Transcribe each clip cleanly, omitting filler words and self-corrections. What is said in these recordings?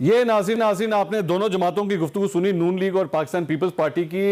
ये नाज़रीन नाज़रीन आपने दोनों जमातों की गुफ्तगू सुनी, नून लीग और पाकिस्तान पीपल्स पार्टी की।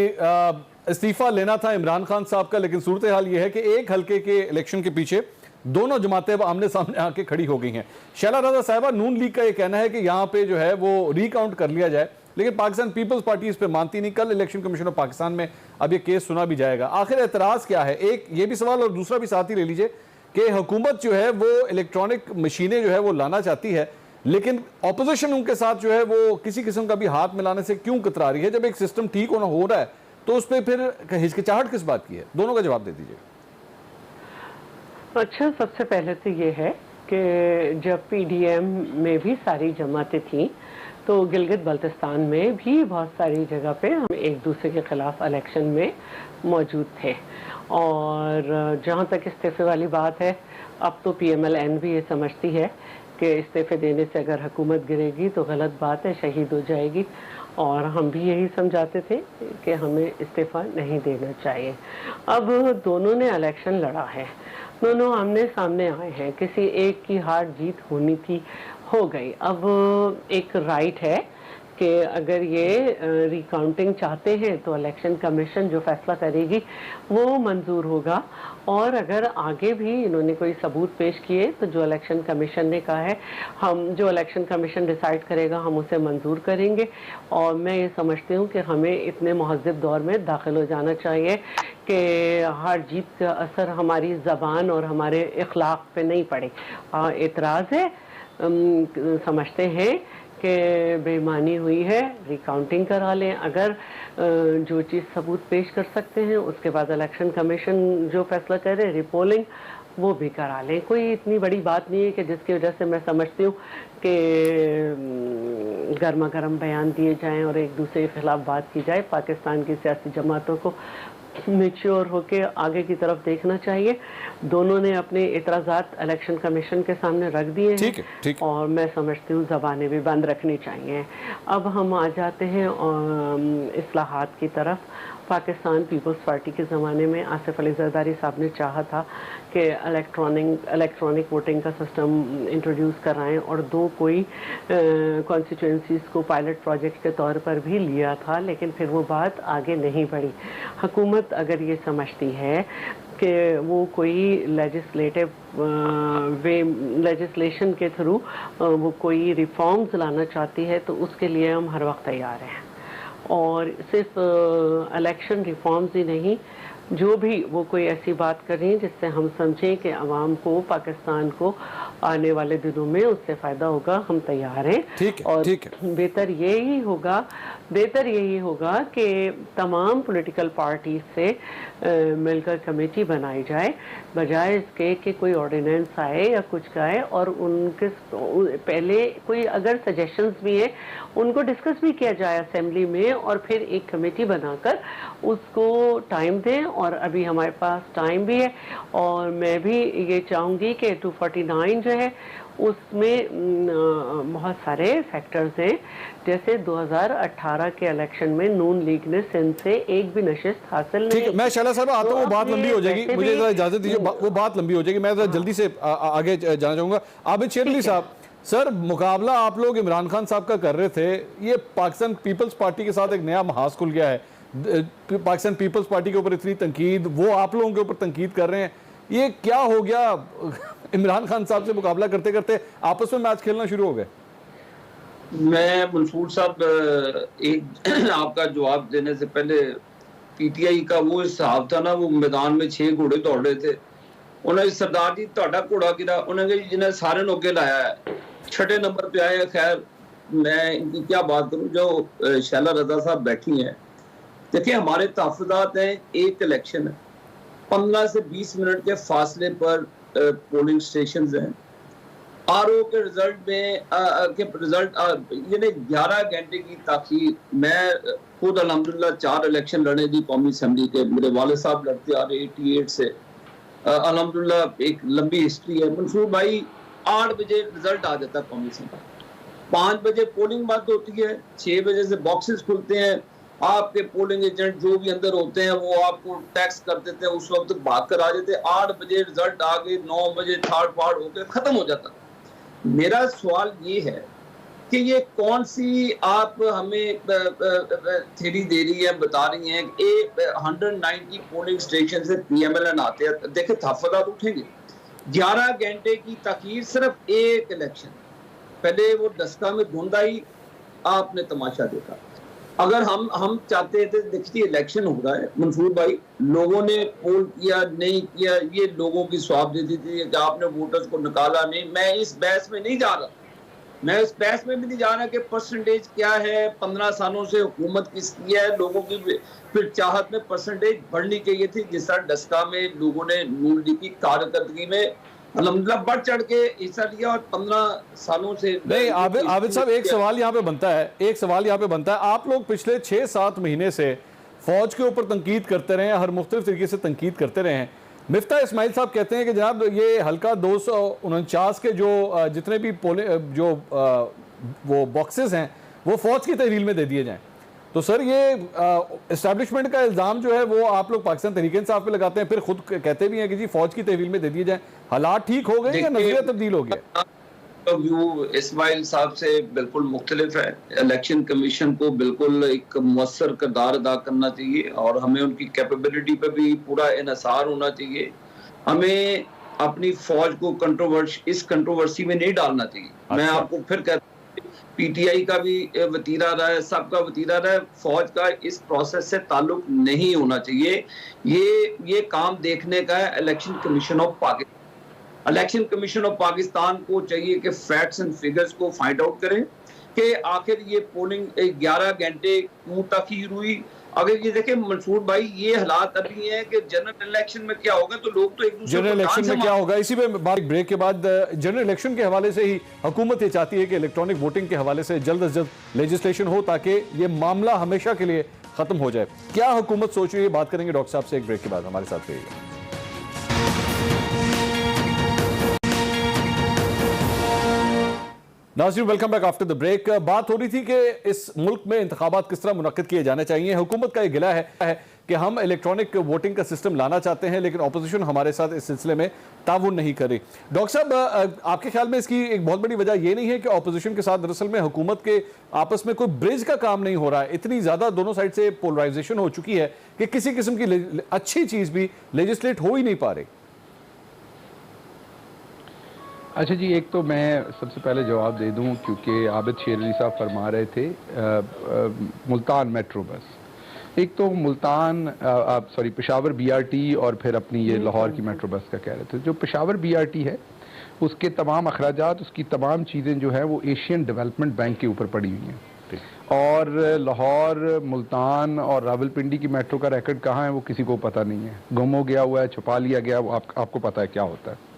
इस्तीफा लेना था इमरान खान साहब का, लेकिन सूरत हाल ये है कि एक हल्के के इलेक्शन के पीछे दोनों जमातें अब आमने सामने आके खड़ी हो गई हैं। शैला रज़ा साहिबा, नून लीग का ये कहना है कि यहाँ पे जो है वो रिकाउंट कर लिया जाए, लेकिन पाकिस्तान पीपल्स पार्टी इस पर मानती नहीं। कल इलेक्शन कमीशन ऑफ पाकिस्तान में अब ये केस सुना भी जाएगा। आखिर एतराज़ क्या है? एक ये भी सवाल और दूसरा भी साथ ही ले लीजिए कि हुकूमत जो है वो इलेक्ट्रॉनिक मशीनें जो है वो लाना चाहती है, लेकिन ऑपोजिशन उनके साथ जो है वो किसी किस्म का भी हाथ मिलाने से क्यों कतरा रही है? जब एक सिस्टम ठीक होना हो रहा है तो उस पर फिर हिचकिचाहट किस बात की है? दोनों का जवाब दे दीजिए। अच्छा, सबसे पहले तो ये है कि जब पीडीएम में भी सारी जमातें थीं तो गिलगित बल्तिस्तान में भी बहुत सारी जगह पे हम एक दूसरे के खिलाफ इलेक्शन में मौजूद थे। और जहाँ तक इस्तीफे वाली बात है, अब तो पीएमएलएन भी ये समझती है कि इस्तीफे देने से अगर हुकूमत गिरेगी तो गलत बात है, शहीद हो जाएगी। और हम भी यही समझाते थे कि हमें इस्तीफा नहीं देना चाहिए। अब दोनों ने इलेक्शन लड़ा है, दोनों आमने सामने आए हैं, किसी एक की हार जीत होनी थी, हो गई। अब एक राइट है कि अगर ये रिकाउंटिंग चाहते हैं तो इलेक्शन कमीशन जो फैसला करेगी वो मंजूर होगा। और अगर आगे भी इन्होंने कोई सबूत पेश किए तो जो इलेक्शन कमीशन ने कहा है, हम जो इलेक्शन कमीशन डिसाइड करेगा हम उसे मंजूर करेंगे। और मैं ये समझती हूँ कि हमें इतने महज़्ज़ब दौर में दाखिल हो जाना चाहिए कि हार जीत का असर हमारी ज़बान और हमारे इखलाक पे नहीं पड़े। एतराज़ है, समझते हैं कि बेईमानी हुई है, रिकाउंटिंग करा लें। अगर जो चीज़ सबूत पेश कर सकते हैं उसके बाद इलेक्शन कमीशन जो फैसला करे, रिपोलिंग, वो भी करा लें। कोई इतनी बड़ी बात नहीं है कि जिसकी वजह से मैं समझती हूँ कि गर्मा गर्म बयान दिए जाएं और एक दूसरे के खिलाफ बात की जाए। पाकिस्तान की सियासी जमातों को मैच्योर होके आगे की तरफ देखना चाहिए। दोनों ने अपने एतराज़ात इलेक्शन कमीशन के सामने रख दिए हैं और मैं समझती हूँ ज़बानें भी बंद रखनी चाहिए। अब हम आ जाते हैं इस्लाहात की तरफ। पाकिस्तान पीपल्स पार्टी के ज़माने में आसिफ अली जरदारी साहब ने चाहा था कि इलेक्ट्रॉनिक वोटिंग का सिस्टम इंट्रोड्यूस कराएं और दो कोई कॉन्स्टिट्यूंसीज़ को पायलट प्रोजेक्ट के तौर पर भी लिया था, लेकिन फिर वो बात आगे नहीं बढ़ी। हुकूमत अगर ये समझती है कि वो कोई लेजिस्लेशन के थ्रू वो कोई रिफॉर्म्स लाना चाहती है तो उसके लिए हम हर वक्त तैयार हैं। और सिर्फ इलेक्शन रिफॉर्म्स ही नहीं, जो भी वो कोई ऐसी बात करें जिससे हम समझें कि आवाम को, पाकिस्तान को आने वाले दिनों में उससे फ़ायदा होगा, हम तैयार हैं। और बेहतर यही होगा कि तमाम पॉलिटिकल पार्टी से मिलकर कमेटी बनाई जाए, बजाय इसके कि कोई ऑर्डिनेंस आए या कुछ आए और उनके पहले कोई अगर सजेशंस भी हैं उनको डिस्कस भी किया जाए असेंबली में और फिर एक कमेटी बनाकर उसको टाइम दें। और अभी हमारे पास टाइम भी है और मैं भी ये चाहूँगी कि 249 जो है उसमें बहुत सारे फैक्टर्स हैं। जैसे 2018 के इलेक्शन में नून लीग ने सिंध से एक भी नशिस्त हासिल नहीं की। मैं शैला साहब आता हूँ, वो बात लंबी हो जाएगी, मुझे जरा इजाजत दीजिए, वो बात लंबी हो जाएगी, मैं जरा जल्दी से आगे जाना चाहूँगा। आबिद शेर अली साहब, सर मुकाबला आप लोग इमरान खान साहब का कर रहे थे, ये पाकिस्तान पीपल्स पार्टी के साथ एक नया महाज खुल गया है। पाकिस्तान पीपल्स पार्टी के ऊपर इतनी तनकीद, वो आप लोगों के ऊपर तनकीद कर रहे हैं, ये क्या हो गया? इमरान खान साहब से मुकाबला करते करते आपस में मैच खेलना शुरू हो गए। मैं मंसूर साहब, एक आपका जवाब देने से पहले पीटीआई का वो हिसाब था ना, वो मैदान में 6 घोड़े दौड़ रहे थे, उन्होंने सरदार जी ਤੁਹਾਡਾ घोड़ा गिरा, उन्होंने जिन्हें सारे नौके लाया है, 6 नंबर पे आए। खैर मैं इनकी क्या बात करूं, जो शैला रजा साहब बैठी हैं, देखिए हमारे तहफ़्फ़ुज़ात हैं, एक इलेक्शन है, 15 से 20 मिनट के फासले पर पोलिंग स्टेशन हैं। आरओ के रिजल्ट यानी 11 घंटे की ताख़ीर। मैं खुद अल्हम्दुलिल्लाह 4 इलेक्शन लड़े थी कौमी असम्बली के, मेरे वाले साहब लड़ते आ रहे 88 से, अल्हम्दुलिल्लाह एक लंबी हिस्ट्री है। मंसूर भाई 8 बजे रिजल्ट आ जाता है कौमी असम्बली, 5 बजे पोलिंग बंद होती है, 6 बजे से बॉक्सेस खुलते हैं, आपके पोलिंग एजेंट जो भी अंदर होते हैं वो आपको टैक्स कर देते हैं, उस वक्त भाग कर आ जाते हैं। 8 बजे रिजल्ट आ गए, 9 बजे थार्ड पार्ट होकर खत्म हो जाता। मेरा सवाल ये है कि ये कौन सी आप हमें थ्योरी दे रही है, बता रही हैं कि 190 पोलिंग स्टेशन से पीएमएलएन आते हैं। देखिए तहफ़्फ़ुज़ात उठेंगे। 11 घंटे की ताख़ीर सिर्फ एक इलेक्शन, पहले वो दस्का में धुंध आई, आपने तमाशा देखा। अगर हम चाहते थे, देखिए इलेक्शन हो रहा है मंसूर भाई, लोगों ने पोल किया नहीं किया ये लोगों की स्वाब देती थी कि आपने वोटर्स को निकाला नहीं। मैं इस बहस में नहीं जा रहा, मैं इस बहस में भी नहीं जा रहा कि परसेंटेज क्या है, 15 सालों से हुकूमत किसकी है, लोगों की फिर चाहत में परसेंटेज बढ़नी चाहिए थी। जिस तरह डस्का में लोगों ने नून लीग की कारकर्दगी में अल्हम्दुलिल्लाह बढ़ चढ़ के हिस्सा लिया और 15 सालों से नहीं। आबिद साहब, एक सवाल यहाँ पे बनता है, आप लोग पिछले 6-7 महीने से फौज के ऊपर तनकीद करते रहे हैं, हर मुख्तलिफ तरीके से तनकीद करते रहे हैं। मिफ्ता इस्माइल साहब कहते हैं कि जनाब ये हल्का 249 के जो जितने भी वो बॉक्सेस हैं वो फौज की तहवील में दे दिए जाएं। तो सर ये एस्टैब्लिशमेंट का इल्ज़ाम जो है वो आप लोग पाकिस्तान तहरीक इंसाफ पे लगाते हैं, फिर खुद कहते भी हैं कि जी फौज की तहवील में दे दिए जाएं। हालात ठीक हो गए या नजरिया तब्दील हो गया? व्यू इस्माइल साहब से बिल्कुल मुख्तलिफ है। इलेक्शन कमीशन को बिल्कुल एक मुअस्सर किरदार अदा करना चाहिए और हमें उनकी कैपेबिलिटी पे भी पूरा इन्हिसार होना चाहिए। हमें अपनी फौज को इस कंट्रोवर्सी में नहीं डालना चाहिए। मैं आपको फिर कहता हूं, पीटीआई का भी वतीरा रहा है, सबका वतीरा रहा है, फौज का इस प्रोसेस से ताल्लुक नहीं होना चाहिए। ये काम देखने का है election commission of Pakistan. Election commission of Pakistan को चाहिए कि फैक्ट्स एंड फिगर्स को फाइंड आउट करें कि आखिर ये पोलिंग 11 घंटे क्यों ताखीर हुई। अगर ये देखें मंसूर भाई, ये हालात अभी हैं कि जनरल इलेक्शन में क्या होगा, तो लोग तो एक दूसरे जनरल इलेक्शन में क्या होगा, इसी पे ब्रेक के बाद जनरल इलेक्शन के हवाले से ही हुकूमत ये चाहती है कि इलेक्ट्रॉनिक वोटिंग के हवाले से जल्द अज जल्द लेजिस्लेशन हो ताकि ये मामला हमेशा के लिए खत्म हो जाए। क्या हुकूमत सोच रही है, बात करेंगे डॉक्टर साहब से एक ब्रेक के बाद। हमारे साथ रहिएगा। नाज़रीन, welcome back after the break. बात हो रही थी कि इस मुल्क में इंतखाबात किस तरह मुनक्किद किए जाने चाहिए। हुकूमत का ये गिला है कि हम इलेक्ट्रॉनिक वोटिंग का सिस्टम लाना चाहते हैं लेकिन अपोजिशन हमारे साथ इस सिलसिले में ताउन नहीं कर रही। डॉक्टर साहब, आपके ख्याल में इसकी एक बहुत बड़ी वजह ये नहीं है कि अपोजिशन के साथ दरअसल में हुकूमत के आपस में कोई ब्रिज का काम नहीं हो रहा है? इतनी ज़्यादा दोनों साइड से पोलराइजेशन हो चुकी है कि किसी किस्म की अच्छी चीज़ भी लेजिस्लेट हो ही नहीं पा रही। अच्छा जी, एक तो मैं सबसे पहले जवाब दे दूं क्योंकि आबिद शेर अली साहब फरमा रहे थे मुल्तान मेट्रो बस। एक तो मुल्तान पेशावर बीआरटी और फिर अपनी ये लाहौर की मेट्रो बस का कह रहे थे। जो पेशावर बीआरटी है उसके तमाम अखराजात, उसकी तमाम चीज़ें जो है वो एशियन डेवलपमेंट बैंक के ऊपर पड़ी हुई हैं। और लाहौर, मुल्तान और रावलपिंडी की मेट्रो का रिकॉर्ड कहाँ है वो किसी को पता नहीं है, गुम हो गया हुआ है, छुपा लिया गया। वो आपको पता है क्या होता है।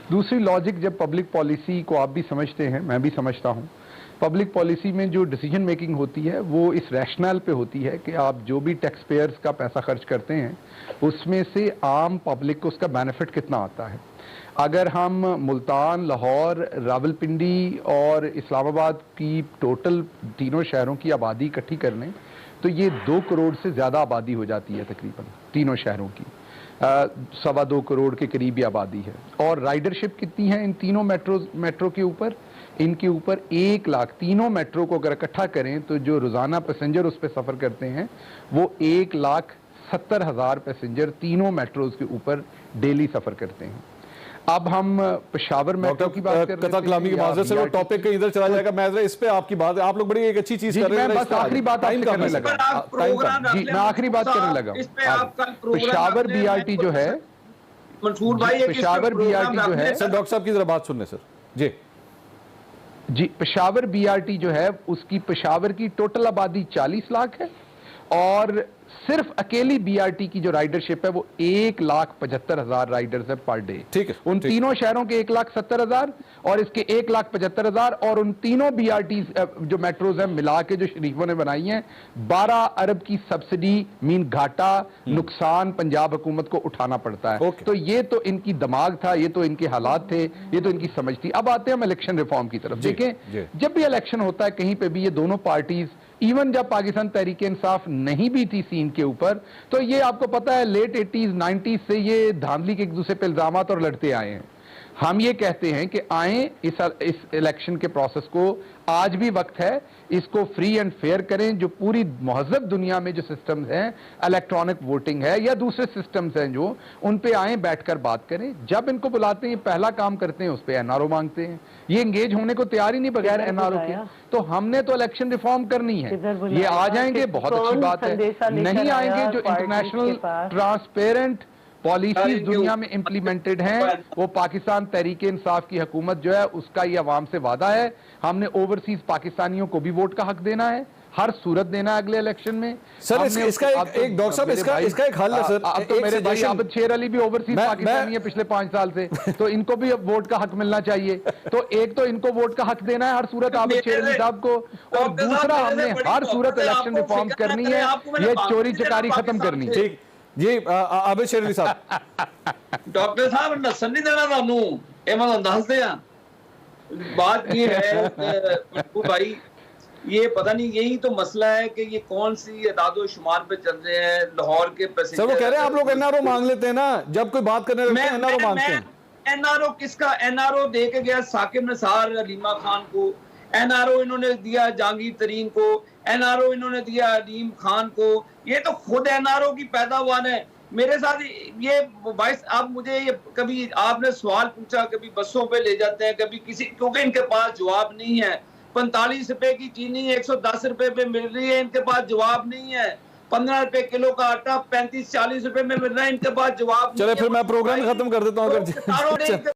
दूसरी लॉजिक, जब पब्लिक पॉलिसी को आप भी समझते हैं, मैं भी समझता हूं, पब्लिक पॉलिसी में जो डिसीजन मेकिंग होती है वो इस रैशनल पे होती है कि आप जो भी टैक्स पेयर्स का पैसा खर्च करते हैं उसमें से आम पब्लिक को उसका बेनिफिट कितना आता है। अगर हम मुल्तान, लाहौर, रावलपिंडी और इस्लामाबाद की टोटल तीनों शहरों की आबादी इकट्ठी कर लें तो ये 2 करोड़ से ज़्यादा आबादी हो जाती है तकरीबन तीनों शहरों की। 2.25 करोड़ के करीब आबादी है। और राइडरशिप कितनी है इन तीनों मेट्रो के ऊपर? इनके ऊपर 1 लाख, तीनों मेट्रो को अगर इकट्ठा करें तो जो रोजाना पैसेंजर उस पर सफर करते हैं वो 1,70,000 पैसेंजर तीनों मेट्रोज के ऊपर डेली सफर करते हैं। अब हम पेशावर मेट्रो की बात कर रहे हैं, माजरत से वो टॉपिक कहीं इधर चला जाएगा। मैं इस पे आपकी बात, आप लोग बड़ी एक अच्छी चीज कर रहे हैं। बस आखिरी बात करने लगा जी, मैं आखिरी बात करने लगा। पेशावर बीआरटी जो है मंसूर भाई, पेशावर बीआरटी जो है, सर डॉक्टर साहब की जरा बात सुनने सर जी, पेशावर बीआरटी जो है उसकी पेशावर की टोटल आबादी 40 लाख है और सिर्फ अकेली बीआरटी की जो राइडरशिप है वो 1,75,000 राइडर्स है पर डे। ठीक है। उन तीनों शहरों के 1,70,000 और इसके 1,75,000 और उन तीनों बीआरटी जो मेट्रोज हैं मिला के जो शरीफों ने बनाई हैं 12 अरब की सब्सिडी मीन घाटा नुकसान पंजाब हुकूमत को उठाना पड़ता है। तो ये तो इनकी दिमाग था, ये तो इनके हालात थे, ये तो इनकी समझ थी। अब आते हैं हम इलेक्शन रिफॉर्म की तरफ। देखें, जब भी इलेक्शन होता है कहीं पे भी ये दोनों पार्टीज, इवन जब पाकिस्तान तहरीक इंसाफ नहीं भी थी सीन के ऊपर, तो ये आपको पता है लेट 80s 90s से ये धांधली के एक दूसरे पे इल्जामात और लड़ते आए हैं। हम ये कहते हैं कि आए इस इलेक्शन के प्रोसेस को, आज भी वक्त है, इसको फ्री एंड फेयर करें। जो पूरी महज़ब दुनिया में जो सिस्टम्स हैं, इलेक्ट्रॉनिक वोटिंग है या दूसरे सिस्टम्स हैं, जो उन पे आए, बैठकर बात करें। जब इनको बुलाते हैं पहला काम करते हैं उस पे एनआरओ मांगते हैं। ये एंगेज होने को तैयार ही नहीं बगैर एनआरओ के। तो हमने तो इलेक्शन रिफॉर्म करनी है, ये आ जाएंगे बहुत अच्छी बात है। नहीं आएंगे, जो इंटरनेशनल ट्रांसपेरेंट पॉलिसीज दुनिया में इंप्लीमेंटेड हैं, वो पाकिस्तान तहरीक इंसाफ की हुकूमत जो है उसका ये अवाम से वादा है। हमने ओवरसीज पाकिस्तानियों को भी वोट का हक देना है, हर सूरत देना है अगले इलेक्शन में। सर इसका एक डॉक्टर साहब इसका एक हल है सर। अब तो मेरे भाई आबिद शेर अली भी ओवरसीज पाकिस्तानी है पिछले 5 साल से, तो इनको भी वोट का हक मिलना चाहिए। तो एक तो इनको वोट का हक देना है हर सूरत आबिद शेर अली साहब को, और दूसरा हमने हर सूरत इलेक्शन रिफॉर्म करनी है, ये चोरी चकारी खत्म करनी है। ठीक जी, आबिद शेर अली साहब। डॉक्टर साहब नसन नहीं देना थानू, ये मैं दस दिया। बात ये है पप्पू भाई, ये पता नहीं, यही तो मसला है कि ये कौन सी अदादो शुमार पे चल रहे हैं। लाहौर के पैसे सर वो कह रहे हैं आप लोग एनआरओ मांग लेते हैं ना, जब कोई बात करने लगते हैं एनआरओ मांगते हैं। एनआरओ किसका? एनआरओ दे के गया साकिब निसार अलीमा खान को, एनआरओ इन्होंने दिया जहांगीर तरीन को, एनआरओ इन्होंने दिया अलीम खान को। ये तो खुद एनआरओ की पैदावार है। मेरे साथ ये भाई, आप मुझे ये कभी आपने सवाल पूछा, कभी बसों पे ले जाते हैं, कभी किसी, क्योंकि इनके पास जवाब नहीं है। 45 रुपए की चीनी 110 रुपए पे मिल रही है, इनके पास जवाब नहीं है। 15 रुपए किलो का आटा 35-40 रुपए में मिल रहा है, इनके पास जवाब नहीं है। चले फिर मैं प्रोग्राम खत्म कर देता हूँ।